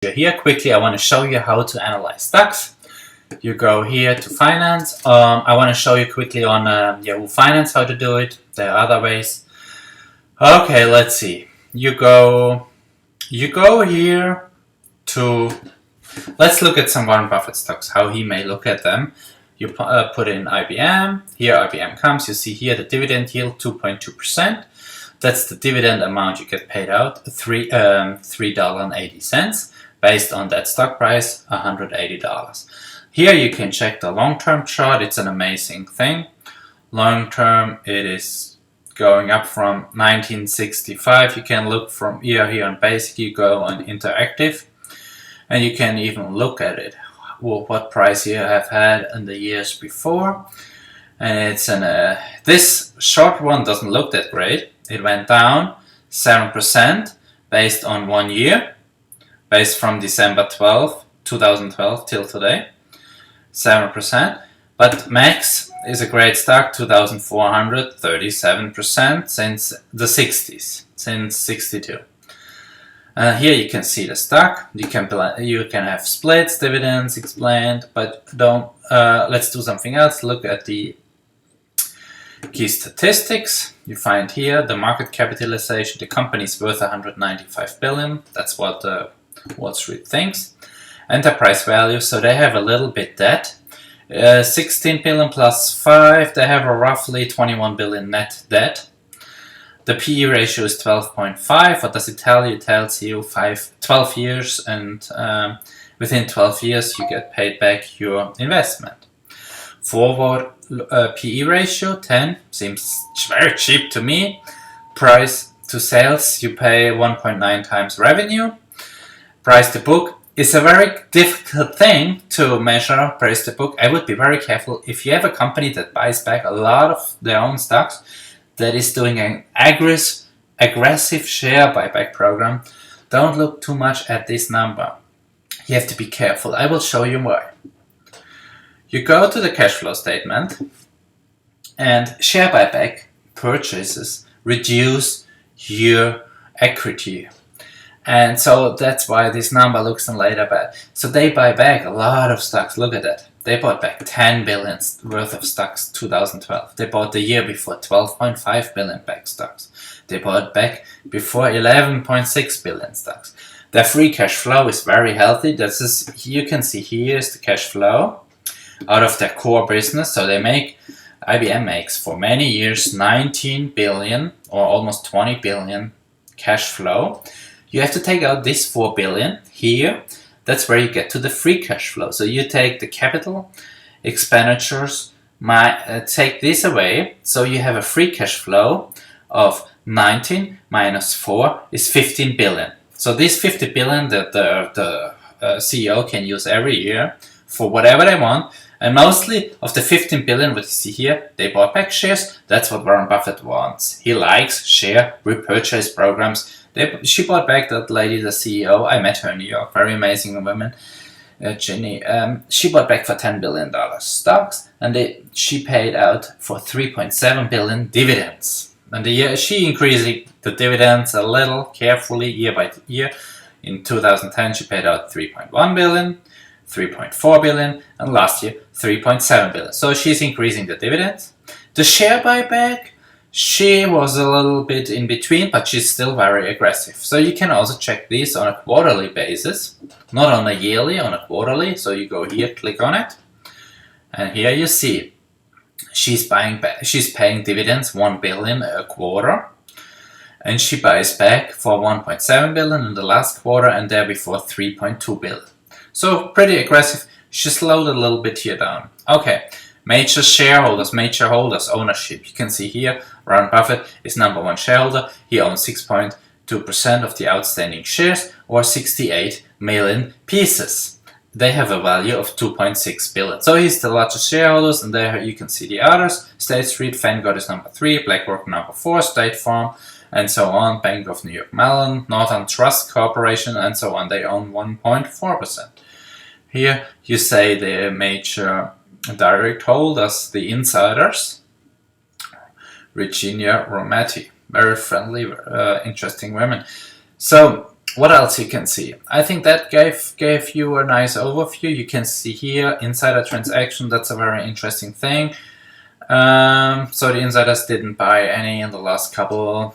Here quickly I want to show you how to analyze stocks. You go here to finance. I want to show you quickly on Yahoo Finance how to do it. There are other ways. Okay, let's see. You go here to, let's look at some Warren Buffett stocks, how he may look at them. You put in IBM. Here IBM comes. You see here the dividend yield 2.2%. That's the dividend amount you get paid out, $3.80. Based on that stock price, $180. Here you can check the long-term chart. It's an amazing thing. Long-term, it is going up from 1965. You can look from here on basic. You go on interactive, and you can even look at it. What price you have had in the years before. And it's this short one doesn't look that great. It went down 7% based on 1 year. Based from December 12, 2012 till today, 7%. But Max is a great stock, 2,437% since the 60s, since 62. Here you can see the stock. You can have splits, dividends explained, but don't. Let's do something else. Look at the key statistics. You find here the market capitalization. The company is worth 195 billion. That's what Wall Street thinks. Enterprise value, so they have a little bit debt. 16 billion plus 5, they have a roughly 21 billion net debt. The PE ratio is 12.5. What does it tell you? It tells you 12 years, and within 12 years you get paid back your investment. Forward PE ratio 10, seems very cheap to me. Price to sales, you pay 1.9 times revenue. Price to book is a very difficult thing to measure. Price to book, I would be very careful. If you have a company that buys back a lot of their own stocks, that is doing an aggressive share buyback program, don't look too much at this number. You have to be careful. I will show you why. You go to the cash flow statement, and share buyback purchases reduce your equity. And so that's why this number looks later bad. So they buy back a lot of stocks. Look at that. They bought back 10 billion worth of stocks 2012. They bought the year before 12.5 billion back stocks. They bought back before 11.6 billion stocks. Their free cash flow is very healthy. This is, you can see here is the cash flow out of their core business. So IBM makes for many years 19 billion or almost 20 billion cash flow. You have to take out this 4 billion here. That's where you get to the free cash flow. So you take the capital expenditures, take this away. So you have a free cash flow of 19 minus 4 is 15 billion. So this 50 billion that the CEO can use every year for whatever they want. And mostly of the 15 billion, what you see here, they bought back shares. That's what Warren Buffett wants. He likes share repurchase programs. She bought back that lady, the CEO. I met her in New York. Very amazing woman, Jenny. She bought back for $10 billion stocks, and she paid out for 3.7 billion dividends. And she increasing the dividends a little carefully year by year. In 2010, she paid out 3.1 billion, 3.4 billion, and last year 3.7 billion. So she's increasing the dividends. The share buyback, she was a little bit in between, but she's still very aggressive. So you can also check this on a quarterly basis, not on a yearly, on a quarterly. So you go here, click on it, and here you see she's buying back. She's paying dividends 1 billion a quarter, and she buys back for 1.7 billion in the last quarter, and there before 3.2 billion. So pretty aggressive. She slowed a little bit here down. Okay. Major shareholders, ownership. You can see here, Warren Buffett is number one shareholder. He owns 6.2% of the outstanding shares, or 68 million pieces. They have a value of 2.6 billion. So he's the largest shareholders, and there you can see the others. State Street, Vanguard is number 3, BlackRock number 4, State Farm, and so on. Bank of New York Mellon, Northern Trust Corporation, and so on. They own 1.4%. Here you say the major direct holders, the insiders. Virginia Romati, very friendly, interesting women. So What else you can see? I think that gave you a nice overview. You can see here insider transaction. That's a very interesting thing. So the insiders didn't buy any in the last couple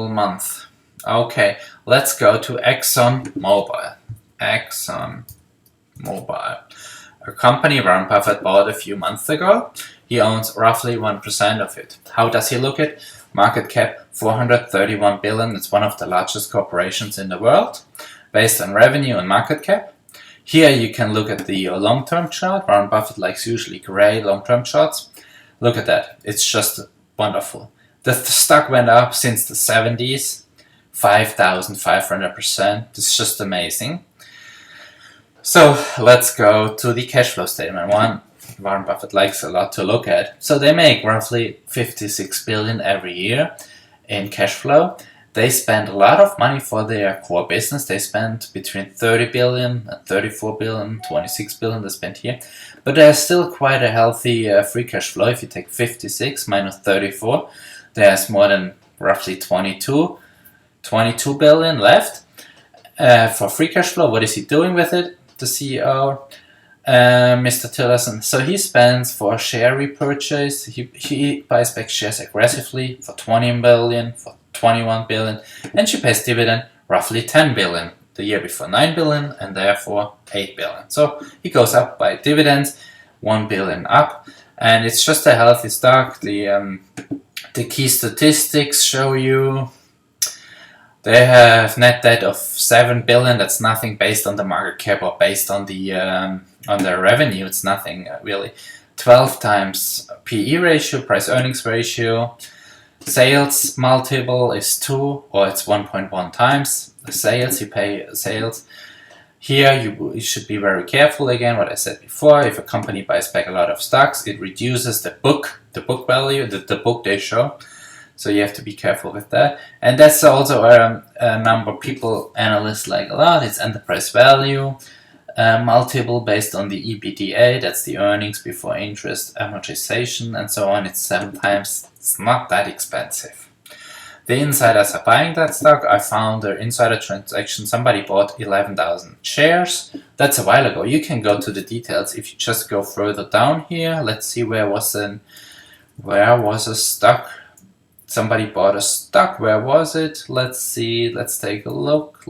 months. Okay, let's go to Exxon Mobil. Exxon Mobil, a company Warren Buffett bought a few months ago. He owns roughly 1% of it. How does he look at? Market cap 431 billion. It's one of the largest corporations in the world, based on revenue and market cap. Here you can look at the long-term chart. Warren Buffett likes usually gray long-term charts. Look at that. It's just wonderful. The stock went up since the 70s, 5,500%. It's just amazing. So let's go to the cash flow statement. One Warren Buffett likes a lot to look at. So they make roughly 56 billion every year in cash flow. They spend a lot of money for their core business. They spend between 30 billion and 34 billion, 26 billion they spent here. But there's still quite a healthy free cash flow. If you take 56 minus 34, there's more than roughly 22 billion left for free cash flow. What is he doing with it? The CEO, Mr. Tillerson. So he spends for share repurchase. He buys back shares aggressively for 20 billion, for 21 billion, and she pays dividend roughly 10 billion. The year before 9 billion, and therefore 8 billion. So he goes up by dividends, 1 billion up, and it's just a healthy stock. The key statistics show you they have net debt of 7 billion. That's nothing based on the market cap or based on the on their revenue. It's nothing really. 12 times PE ratio, price earnings ratio. Sales multiple is 2, or it's 1.1 times. Sales, you pay sales. Here you should be very careful again, what I said before. If a company buys back a lot of stocks, it reduces the book value, the book they show. So you have to be careful with that. And that's also a number people, analysts like a lot. It's enterprise value multiple based on the EBITDA. That's the earnings before interest, amortization, and so on. It's 7 times. It's not that expensive. The insiders are buying that stock. I found an insider transaction. Somebody bought 11,000 shares. That's a while ago. You can go to the details if you just go further down here. Let's see where was a stock. Somebody bought a stock. Where was it? Let's see. Let's take a look.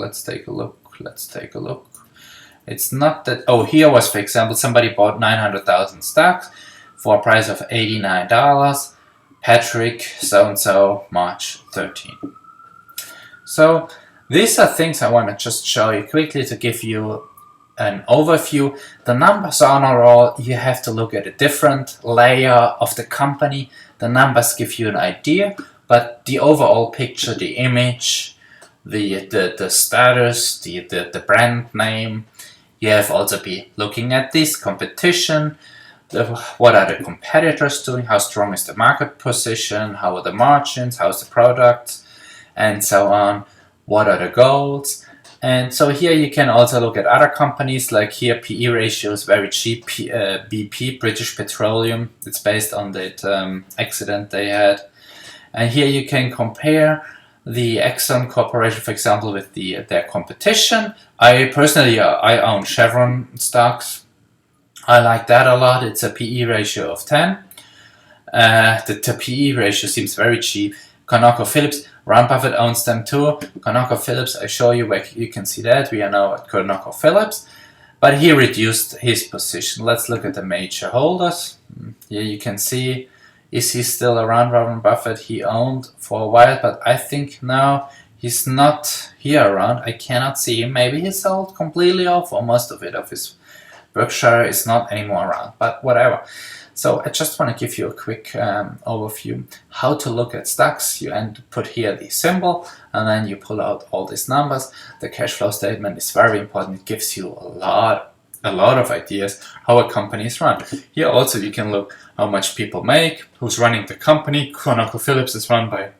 It's not that. Oh, here was, for example, somebody bought 900,000 stocks for a price of $89. Patrick so-and-so, March 13. So these are things I want to just show you quickly to give you an overview. The numbers are not all. You have to look at a different layer of the company. The numbers give you an idea, but the overall picture, the image, the status, the brand name, you have also be looking at this competition. What are the competitors doing? How strong is the market position? How are the margins? How's the product? And so on. What are the goals? And so here you can also look at other companies, like here PE ratio is very cheap. BP, British Petroleum, it's based on that accident they had. And here you can compare the Exxon Corporation, for example, with their competition. I personally, I own Chevron stocks. I like that a lot. It's a PE ratio of 10. The PE ratio seems very cheap. ConocoPhillips, Warren Buffett owns them too. ConocoPhillips, I show you where you can see that. We are now at ConocoPhillips. But he reduced his position. Let's look at the major holders. Here you can see, is he still around, Warren Buffett? He owned for a while, but I think now he's not here around. I cannot see him. Maybe he sold completely off, or most of it of his Berkshire is not anymore around, but whatever. So I just want to give you a quick overview how to look at stocks. You put here the symbol, and then you pull out all these numbers. The cash flow statement is very important. It gives you a lot of ideas how a company is run. Here also you can look how much people make, who's running the company. ConocoPhillips is run by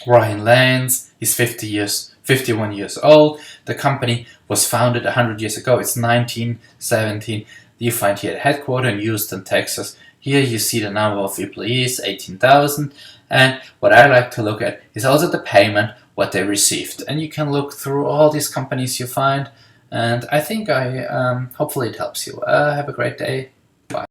Ryan Lance. He's 51 years old. The company was founded 100 years ago. It's 1917. You find here the headquarters in Houston, Texas. Here you see the number of employees, 18,000. And what I like to look at is also the payment. what they received. And you can look through all these companies you find, and I think hopefully it helps you. Have a great day.